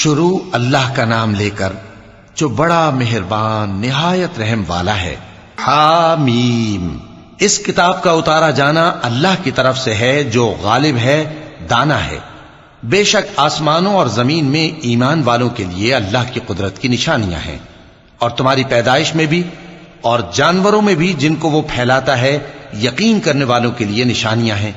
شروع اللہ کا نام لے کر جو بڑا مہربان نہایت رحم والا ہے۔ حامیم، اس کتاب کا اتارا جانا اللہ کی طرف سے ہے جو غالب ہے، دانا ہے۔ بے شک آسمانوں اور زمین میں ایمان والوں کے لیے اللہ کی قدرت کی نشانیاں ہیں، اور تمہاری پیدائش میں بھی اور جانوروں میں بھی جن کو وہ پھیلاتا ہے یقین کرنے والوں کے لیے نشانیاں ہیں،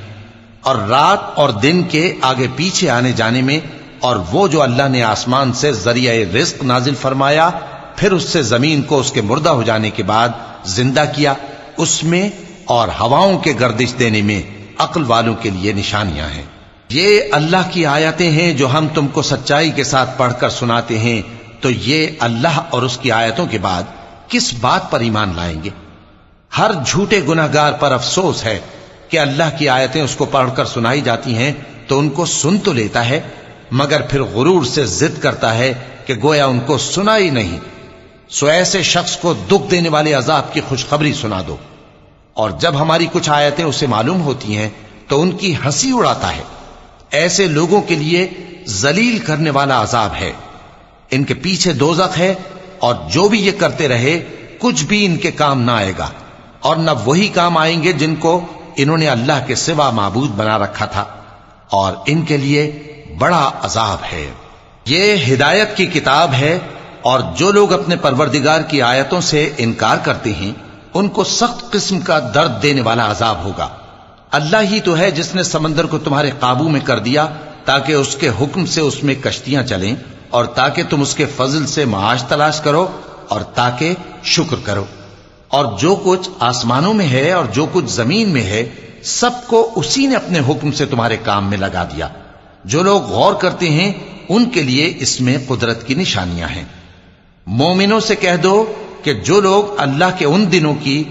اور رات اور دن کے آگے پیچھے آنے جانے میں، اور وہ جو اللہ نے آسمان سے ذریعہ رزق نازل فرمایا پھر اس سے زمین کو اس کے مردہ ہو جانے کے بعد زندہ کیا، اس میں اور ہواؤں کے گردش دینے میں عقل والوں کے لیے نشانیاں ہیں۔ یہ اللہ کی آیتیں ہیں جو ہم تم کو سچائی کے ساتھ پڑھ کر سناتے ہیں، تو یہ اللہ اور اس کی آیتوں کے بعد کس بات پر ایمان لائیں گے؟ ہر جھوٹے گناہگار پر افسوس ہے کہ اللہ کی آیتیں اس کو پڑھ کر سنائی جاتی ہیں تو ان کو سن تو لیتا ہے، مگر پھر غرور سے ضد کرتا ہے کہ گویا ان کو سنا ہی نہیں۔ سو ایسے شخص کو دکھ دینے والے عذاب کی خوشخبری سنا دو، اور جب ہماری کچھ آیتیں اسے معلوم ہوتی ہیں تو ان کی ہنسی اڑاتا ہے۔ ایسے لوگوں کے لیے ذلیل کرنے والا عذاب ہے، ان کے پیچھے دوزخ ہے، اور جو بھی یہ کرتے رہے کچھ بھی ان کے کام نہ آئے گا، اور نہ وہی کام آئیں گے جن کو انہوں نے اللہ کے سوا معبود بنا رکھا تھا، اور ان کے لیے بڑا عذاب ہے۔ یہ ہدایت کی کتاب ہے، اور جو لوگ اپنے پروردگار کی آیتوں سے انکار کرتے ہیں ان کو سخت قسم کا درد دینے والا عذاب ہوگا۔ اللہ ہی تو ہے جس نے سمندر کو تمہارے قابو میں کر دیا تاکہ اس کے حکم سے اس میں کشتیاں چلیں، اور تاکہ تم اس کے فضل سے معاش تلاش کرو، اور تاکہ شکر کرو۔ اور جو کچھ آسمانوں میں ہے اور جو کچھ زمین میں ہے سب کو اسی نے اپنے حکم سے تمہارے کام میں لگا دیا۔ جو لوگ غور کرتے ہیں ان کے لیے اس میں قدرت کی نشانیاں ہیں۔ مومنوں سے کہہ دو کہ جو لوگ اللہ کے ان دنوں کی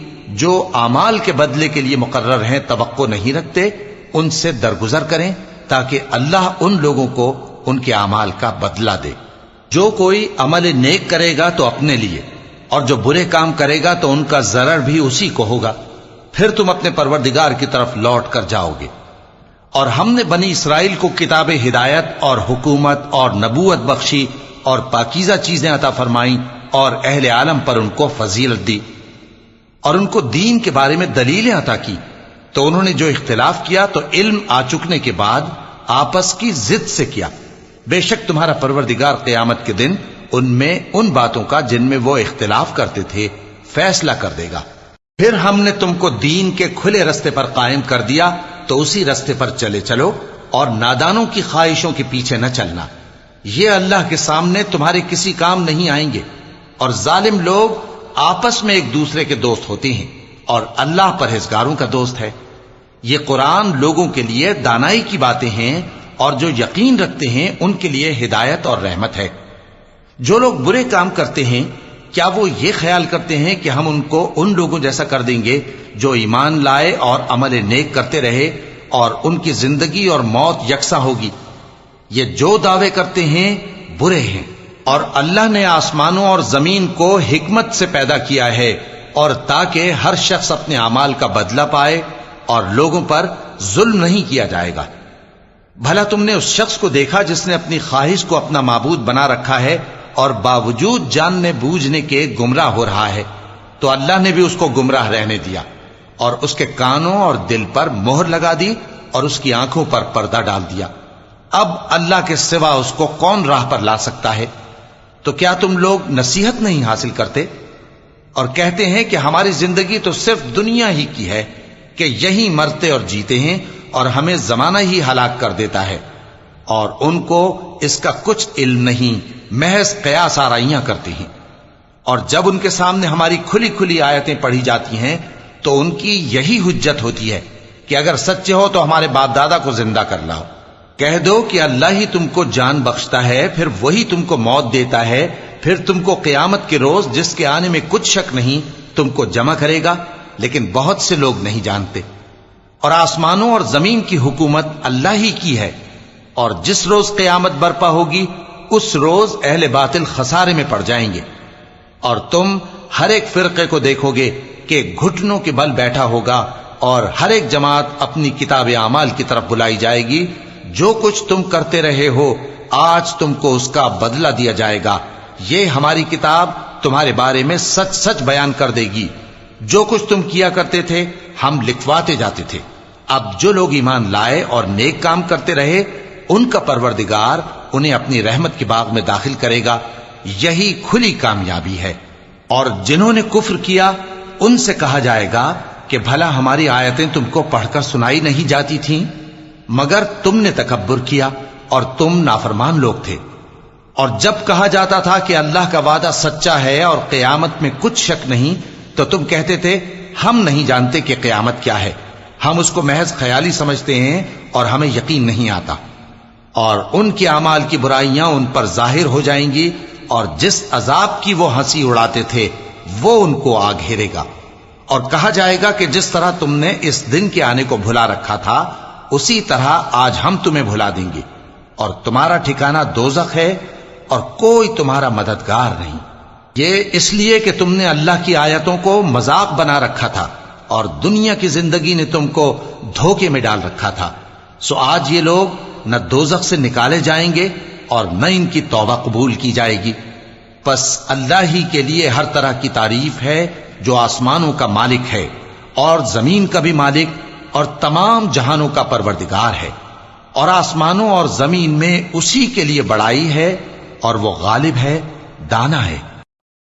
جو اعمال کے بدلے کے لیے مقرر ہیں توقع نہیں رکھتے، ان سے درگزر کریں تاکہ اللہ ان لوگوں کو ان کے اعمال کا بدلہ دے۔ جو کوئی عمل نیک کرے گا تو اپنے لیے، اور جو برے کام کرے گا تو ان کا ضرر بھی اسی کو ہوگا، پھر تم اپنے پروردگار کی طرف لوٹ کر جاؤ گے۔ اور ہم نے بنی اسرائیل کو کتاب ہدایت اور حکومت اور نبوت بخشی اور پاکیزہ چیزیں عطا فرمائیں، اور اہل عالم پر ان کو فضیلت دی، اور ان کو دین کے بارے میں دلیلیں عطا کی، تو انہوں نے جو اختلاف کیا تو علم آ چکنے کے بعد آپس کی ضد سے کیا۔ بے شک تمہارا پروردگار قیامت کے دن ان میں ان باتوں کا جن میں وہ اختلاف کرتے تھے فیصلہ کر دے گا۔ پھر ہم نے تم کو دین کے کھلے رستے پر قائم کر دیا، تو اسی رستے پر چلے چلو، اور نادانوں کی خواہشوں کے پیچھے نہ چلنا، یہ اللہ کے سامنے تمہارے کسی کام نہیں آئیں گے۔ اور ظالم لوگ آپس میں ایک دوسرے کے دوست ہوتے ہیں، اور اللہ پرہیزگاروں کا دوست ہے۔ یہ قرآن لوگوں کے لیے دانائی کی باتیں ہیں، اور جو یقین رکھتے ہیں ان کے لیے ہدایت اور رحمت ہے۔ جو لوگ برے کام کرتے ہیں کیا وہ یہ خیال کرتے ہیں کہ ہم ان کو ان لوگوں جیسا کر دیں گے جو ایمان لائے اور عمل نیک کرتے رہے، اور ان کی زندگی اور موت یکساں ہوگی؟ یہ جو دعوے کرتے ہیں برے ہیں۔ اور اللہ نے آسمانوں اور زمین کو حکمت سے پیدا کیا ہے، اور تاکہ ہر شخص اپنے اعمال کا بدلہ پائے، اور لوگوں پر ظلم نہیں کیا جائے گا۔ بھلا تم نے اس شخص کو دیکھا جس نے اپنی خواہش کو اپنا معبود بنا رکھا ہے اور باوجود جاننے بوجھنے کے گمراہ ہو رہا ہے؟ تو اللہ نے بھی اس کو گمراہ رہنے دیا، اور اس کے کانوں اور دل پر مہر لگا دی، اور اس کی آنکھوں پر پردہ ڈال دیا۔ اب اللہ کے سوا اس کو کون راہ پر لا سکتا ہے؟ تو کیا تم لوگ نصیحت نہیں حاصل کرتے؟ اور کہتے ہیں کہ ہماری زندگی تو صرف دنیا ہی کی ہے، کہ یہی مرتے اور جیتے ہیں، اور ہمیں زمانہ ہی ہلاک کر دیتا ہے۔ اور ان کو اس کا کچھ علم نہیں، محض قیاس آرائیاں کرتے ہیں۔ اور جب ان کے سامنے ہماری کھلی کھلی آیتیں پڑھی جاتی ہیں تو ان کی یہی حجت ہوتی ہے کہ اگر سچے ہو تو ہمارے باپ دادا کو زندہ کر لاؤ۔ کہہ دو کہ اللہ ہی تم کو جان بخشتا ہے، پھر وہی تم کو موت دیتا ہے، پھر تم کو قیامت کے روز جس کے آنے میں کچھ شک نہیں تم کو جمع کرے گا، لیکن بہت سے لوگ نہیں جانتے۔ اور آسمانوں اور زمین کی حکومت اللہ ہی کی ہے، اور جس روز قیامت برپا ہوگی اس روز اہل باطل خسارے میں پڑ جائیں گے۔ اور تم ہر ایک فرقے کو دیکھو گے کہ گھٹنوں کے بل بیٹھا ہوگا، اور ہر ایک جماعت اپنی کتاب اعمال کی طرف بلائی جائے گی۔ جو کچھ تم کرتے رہے ہو آج تم کو اس کا بدلہ دیا جائے گا، یہ ہماری کتاب تمہارے بارے میں سچ سچ بیان کر دے گی، جو کچھ تم کیا کرتے تھے ہم لکھواتے جاتے تھے۔ اب جو لوگ ایمان لائے اور نیک کام کرتے رہے ان کا پروردگار انہیں اپنی رحمت کے باغ میں داخل کرے گا، یہی کھلی کامیابی ہے۔ اور جنہوں نے کفر کیا ان سے کہا جائے گا کہ بھلا ہماری آیتیں تم کو پڑھ کر سنائی نہیں جاتی تھیں، مگر تم نے تکبر کیا اور تم نافرمان لوگ تھے۔ اور جب کہا جاتا تھا کہ اللہ کا وعدہ سچا ہے اور قیامت میں کچھ شک نہیں، تو تم کہتے تھے ہم نہیں جانتے کہ قیامت کیا ہے، ہم اس کو محض خیالی سمجھتے ہیں اور ہمیں یقین نہیں آتا۔ اور ان کے اعمال کی برائیاں ان پر ظاہر ہو جائیں گی، اور جس عذاب کی وہ ہنسی اڑاتے تھے وہ ان کو آ گھیرے گا۔ اور کہا جائے گا کہ جس طرح تم نے اس دن کے آنے کو بھلا رکھا تھا اسی طرح آج ہم تمہیں بھلا دیں گے، اور تمہارا ٹھکانہ دوزخ ہے اور کوئی تمہارا مددگار نہیں۔ یہ اس لیے کہ تم نے اللہ کی آیتوں کو مذاق بنا رکھا تھا اور دنیا کی زندگی نے تم کو دھوکے میں ڈال رکھا تھا، سو آج یہ لوگ نہ دوزخ سے نکالے جائیں گے اور نہ ان کی توبہ قبول کی جائے گی۔ پس اللہ ہی کے لیے ہر طرح کی تعریف ہے جو آسمانوں کا مالک ہے اور زمین کا بھی مالک اور تمام جہانوں کا پروردگار ہے، اور آسمانوں اور زمین میں اسی کے لیے بڑائی ہے، اور وہ غالب ہے، دانا ہے۔